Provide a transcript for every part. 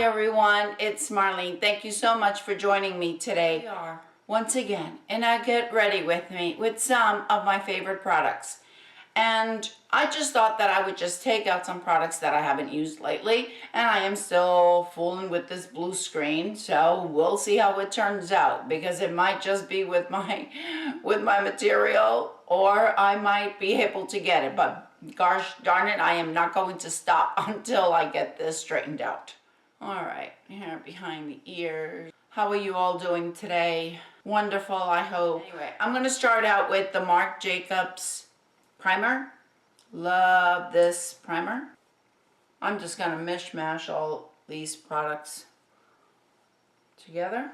everyone, it's Marlene. Thank you so much for joining me today. We are once again in a Get Ready With Me with some of my favorite products. And I just thought that I would just take out some products that I haven't used lately, and I am still fooling with this blue screen, so we'll see how it turns out, because it might just be with my material, or I might be able to get it, but gosh darn it, I am not going to stop until I get this straightened out. All right, here behind the ears. How are you all doing today? Wonderful, I hope. Anyway, I'm going to start out with the Marc Jacobs primer. Love this primer. I'm just going to mishmash all these products together.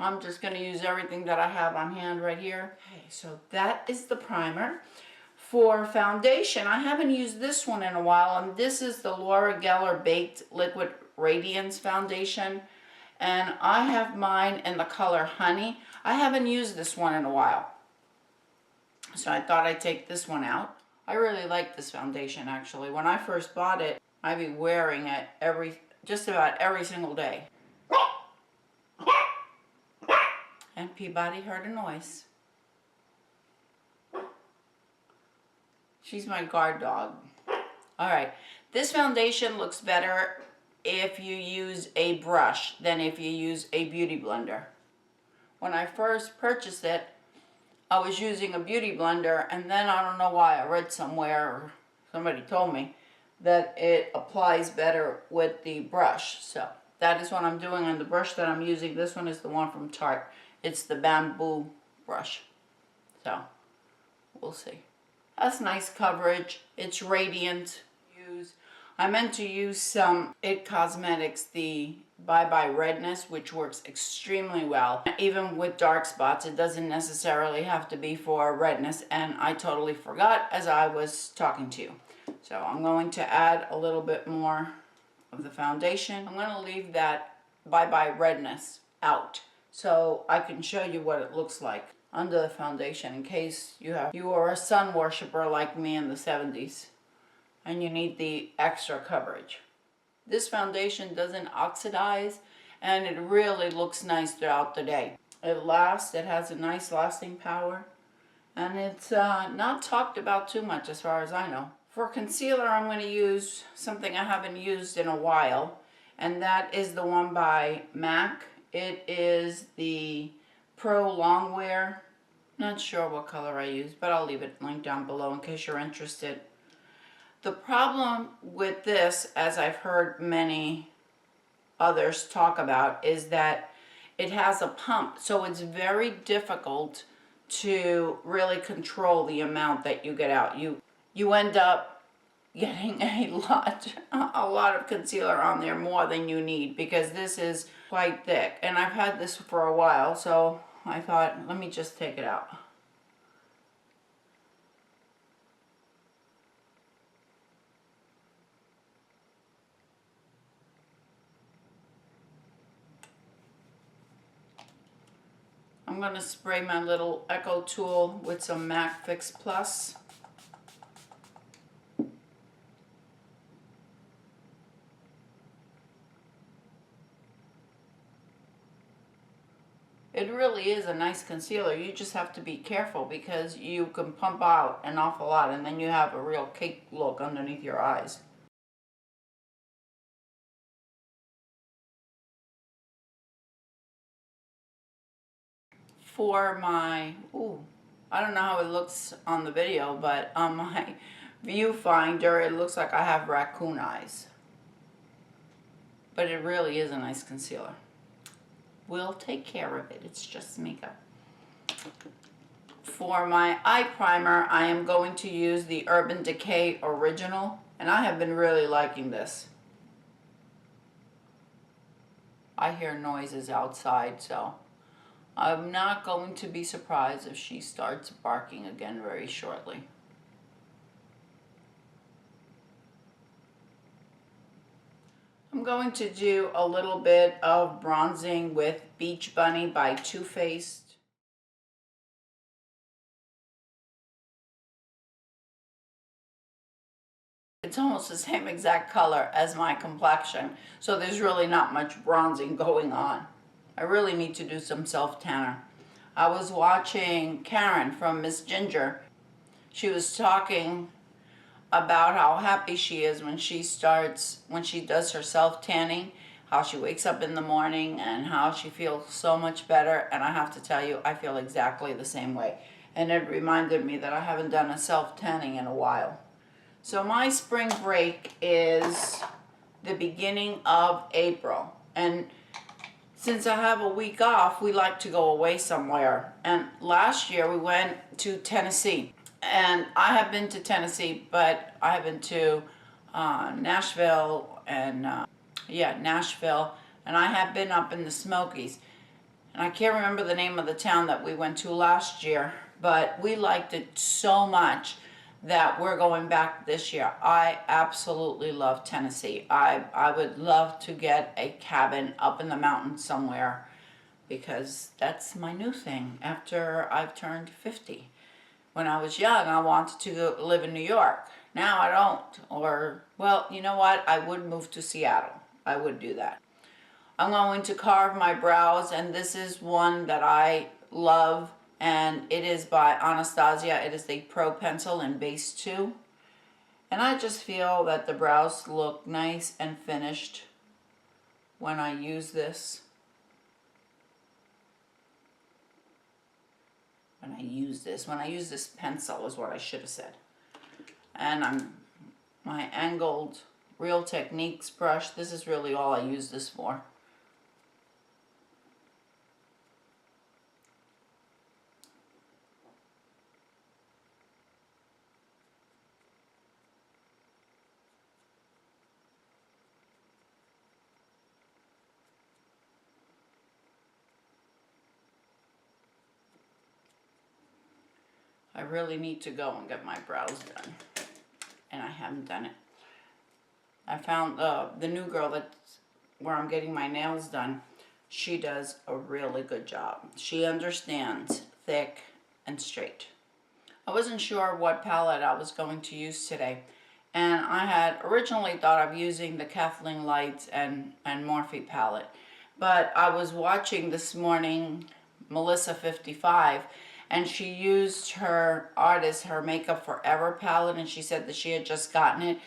I'm just going to use everything that I have on hand right here. Okay, so that is the primer. For foundation, I haven't used this one in a while, and this is the Laura Geller Baked Liquid Radiance Foundation, and I have mine in the color Honey. I haven't used this one in a while, so I thought I'd take this one out. I really like this foundation, actually. When I first bought it, I'd be wearing it just about every single day. And Peabody heard a noise. She's my guard dog. All right, this foundation looks better if you use a brush than if you use a beauty blender. When I first purchased it, I was using a beauty blender, and then I don't know why, I read somewhere, or somebody told me, that it applies better with the brush. So that is what I'm doing on the brush that I'm using. This one is the one from Tarte. It's the bamboo brush. So we'll see. That's nice coverage. It's radiant. I meant to use some IT Cosmetics, the Bye Bye Redness, which works extremely well. Even with dark spots, it doesn't necessarily have to be for redness, and I totally forgot as I was talking to you. So I'm going to add a little bit more of the foundation. I'm going to leave that Bye Bye Redness out so I can show you what it looks like under the foundation, in case you are a sun worshiper like me in the 70s and you need the extra coverage. This foundation doesn't oxidize, and it really looks nice throughout the day. It lasts, it has a nice lasting power, and it's not talked about too much as far as I know. For concealer, I'm going to use something I haven't used in a while, and that is the one by MAC. It is the Pro Longwear. Not sure what color I use, but I'll leave it linked down below in case you're interested. The problem with this, as I've heard many others talk about, is that it has a pump, so it's very difficult to really control the amount that you get out. You end up getting a lot of concealer on there, more than you need, because this is quite thick, and I've had this for a while, so I thought, let me just take it out. I'm going to spray my little Echo tool with some MAC Fix Plus. It really is a nice concealer. You just have to be careful, because you can pump out an awful lot and then you have a real cake look underneath your eyes. For my, I don't know how it looks on the video, but on my viewfinder it looks like I have raccoon eyes. But it really is a nice concealer. We'll take care of it. It's just makeup. For my eye primer, I am going to use the Urban Decay Original, and I have been really liking this. I hear noises outside, so I'm not going to be surprised if she starts barking again very shortly. I'm going to do a little bit of bronzing with Beach Bunny by Too Faced. It's almost the same exact color as my complexion, so there's really not much bronzing going on. I really need to do some self-tanner. I was watching Karen from Miss Ginger. She was talking about how happy she is when she does her self-tanning, how she wakes up in the morning and how she feels so much better. And I have to tell you, I feel exactly the same way. And it reminded me that I haven't done a self-tanning in a while. So my spring break is the beginning of April. And since I have a week off, we like to go away somewhere. And last year we went to Tennessee. And I have been to Tennessee, but I have been to Nashville and Nashville, and I have been up in the Smokies. And I can't remember the name of the town that we went to last year, but we liked it so much that we're going back this year. I absolutely love Tennessee. I would love to get a cabin up in the mountains somewhere, because that's my new thing after I've turned 50. When I was young, I wanted to live in New York. Now I don't. Or, well, you know what? I would move to Seattle. I would do that. I'm going to carve my brows, and this is one that I love, and it is by Anastasia. It is the Pro Pencil in Base 2. And I just feel that the brows look nice and finished when I use this. When I use this pencil is what I should have said. And my angled Real Techniques brush, this is really all I use this for. I really need to go and get my brows done, and I haven't done it. I found the new girl that's where I'm getting my nails done. She does a really good job. She understands thick and straight. I wasn't sure what palette I was going to use today, and I had originally thought of using the Kathleen Lights and Morphe palette, but I was watching this morning Melissa 55, and she used her Makeup Forever palette, and she said that she had just gotten it.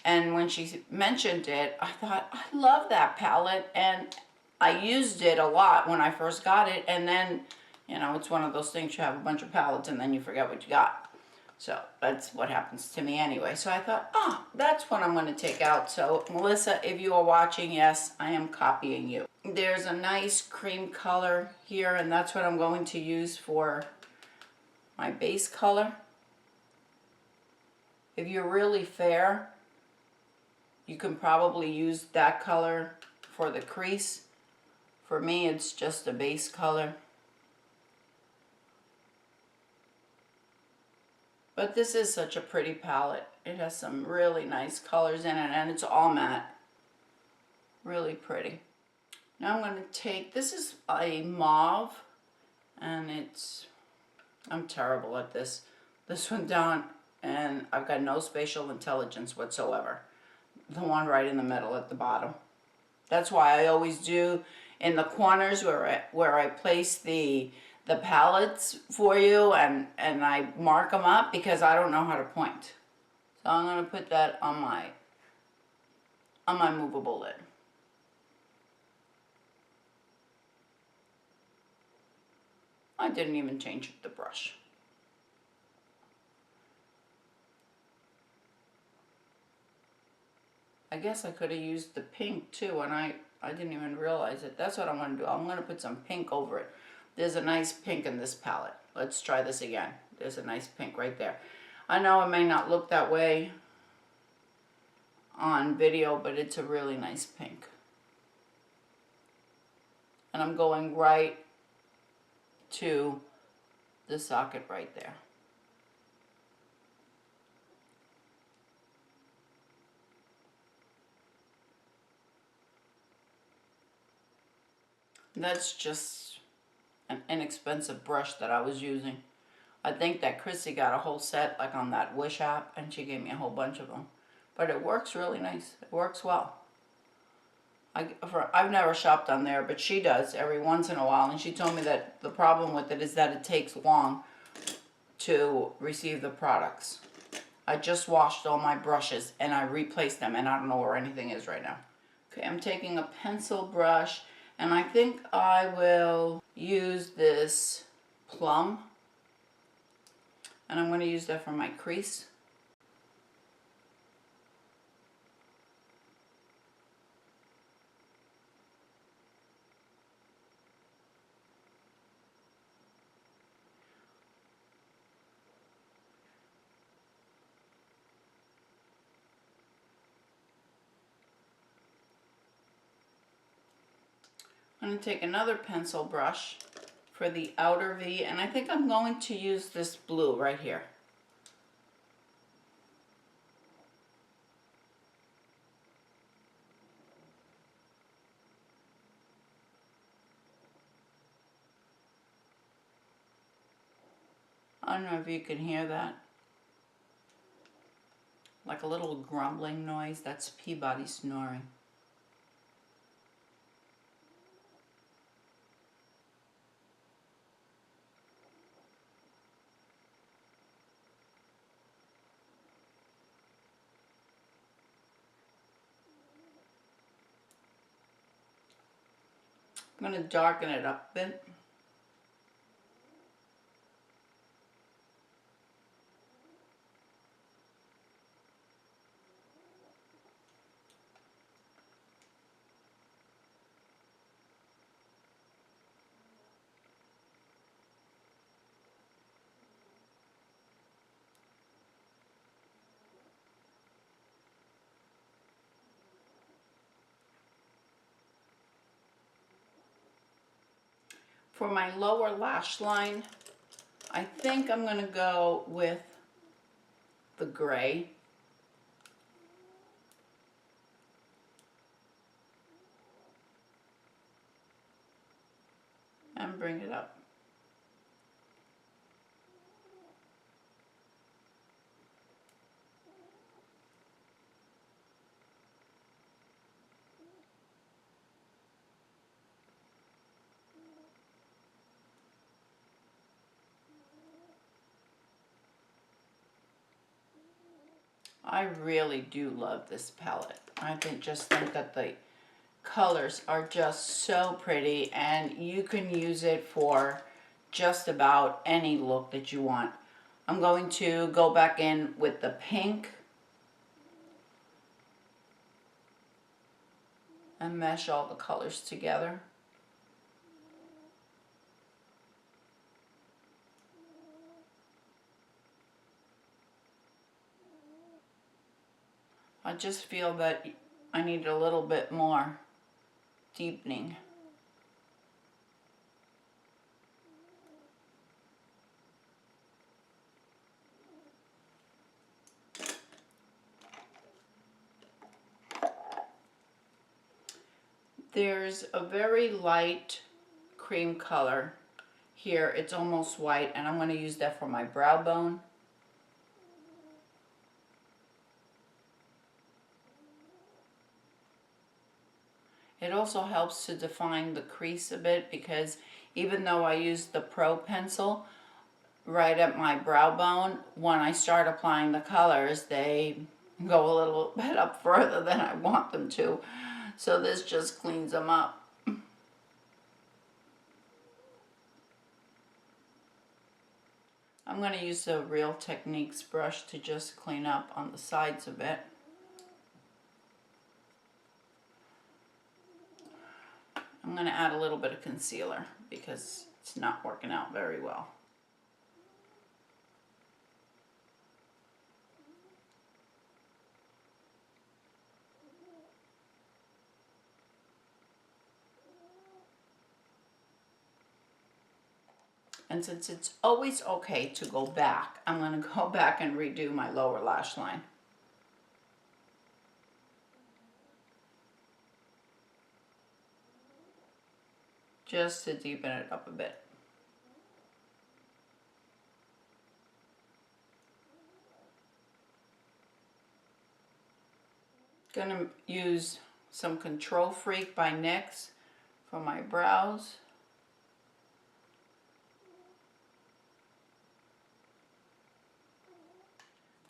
And when she mentioned it, I thought, I love that palette, and I used it a lot when I first got it, and then, you know, it's one of those things, you have a bunch of palettes and then you forget what you got. So that's what happens to me anyway. So I thought, oh, that's what I'm going to take out. So Melissa, if you are watching, yes, I am copying you. There's a nice cream color here, and that's what I'm going to use for my base color. If you're really fair, you can probably use that color for the crease. For me, it's just a base color. But this is such a pretty palette. It has some really nice colors in it, and it's all matte. Really pretty. Now I'm going to take, this is a mauve, and I'm terrible at this. This one down, and I've got no spatial intelligence whatsoever. The one right in the middle at the bottom. That's why I always do in the corners where I place the palettes for you, and I mark them up, because I don't know how to point. So I'm going to put that on my movable lid. I didn't even change the brush. I guess I could have used the pink too, and I didn't even realize it. That's what I'm going to do. I'm going to put some pink over it. There's a nice pink in this palette. Let's try this again. There's a nice pink right there. I know it may not look that way on video, but it's a really nice pink. And I'm going right to the socket right there. That's just an inexpensive brush that I was using. I think that Chrissy got a whole set like on that Wish app, and she gave me a whole bunch of them. but it works really nice. It works well. I've never shopped on there, but she does every once in a while, and she told me that the problem with it is that it takes long to receive the products. I just washed all my brushes and I replaced them, and I don't know where anything is right now. Okay, I'm taking a pencil brush, and I think I will use this plum, and I'm going to use that for my crease. I'm going to take another pencil brush for the outer V, and I think I'm going to use this blue right here. I don't know if you can hear that. Like a little grumbling noise. That's Peabody snoring. I'm going to darken it up a bit. For my lower lash line, I think I'm going to go with the gray. And bring it up. I really do love this palette. I just think that the colors are just so pretty, and you can use it for just about any look that you want. I'm going to go back in with the pink and mesh all the colors together. I just feel that I need a little bit more deepening. There's a very light cream color here. It's almost white, and I'm going to use that for my brow bone. It also helps to define the crease a bit, because even though I use the Pro pencil right at my brow bone, when I start applying the colors, they go a little bit up further than I want them to. So this just cleans them up. I'm going to use the Real Techniques brush to just clean up on the sides a bit. I'm going to add a little bit of concealer because it's not working out very well. And since it's always okay to go back, I'm going to go back and redo my lower lash line. Just to deepen it up a bit. Gonna use some Control Freak by NYX for my brows.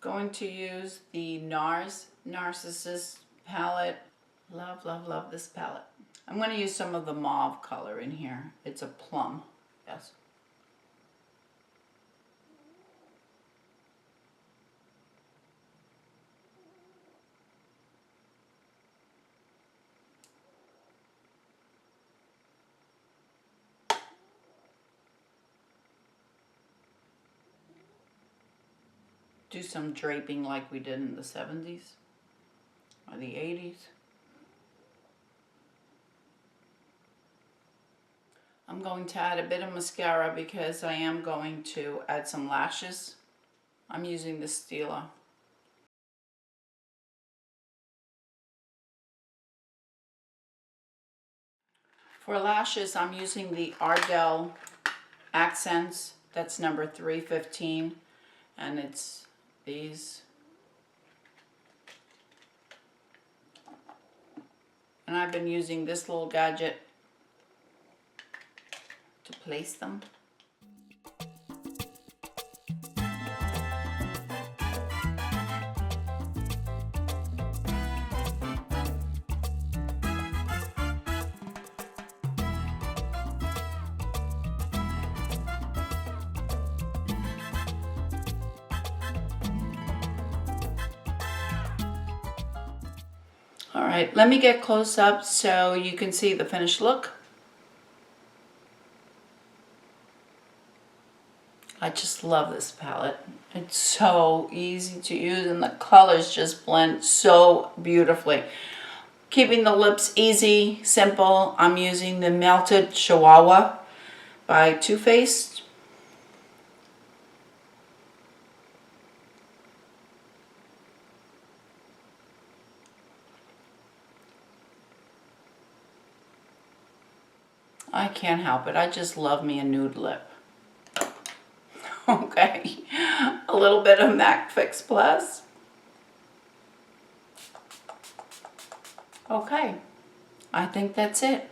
Going to use the NARS Narcissist palette. Love, love, love this palette. I'm going to use some of the mauve color in here. It's a plum. Yes. Do some draping like we did in the 70s or the 80s. I'm going to add a bit of mascara because I am going to add some lashes. I'm using the Stila. For lashes, I'm using the Ardell Accents. That's number 315, and it's these. And I've been using this little gadget to place them. All right, let me get close up so you can see the finished look. I just love this palette. It's so easy to use and the colors just blend so beautifully. Keeping the lips easy, simple, I'm using the Melted Chihuahua by Too Faced. I can't help it. I just love me a nude lip. Okay, a little bit of MAC Fix Plus. Okay, I think that's it.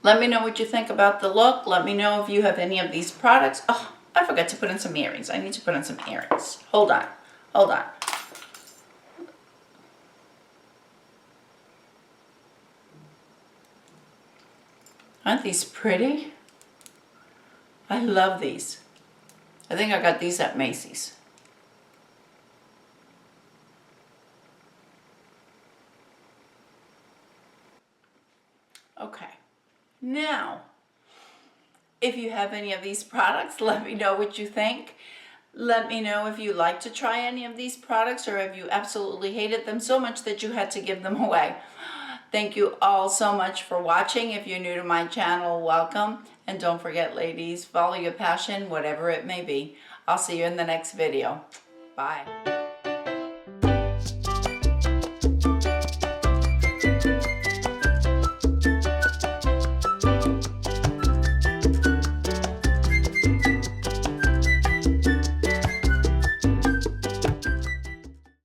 Let me know what you think about the look. Let me know if you have any of these products. Oh, I forgot to put in some earrings. I need to put in some earrings. Hold on, hold on. Aren't these pretty? I love these. I think I got these at Macy's. Okay, now, if you have any of these products, let me know what you think. Let me know if you like to try any of these products or if you absolutely hated them so much that you had to give them away. Thank you all so much for watching. If you're new to my channel, welcome. And don't forget, ladies, follow your passion, whatever it may be. I'll see you in the next video. Bye.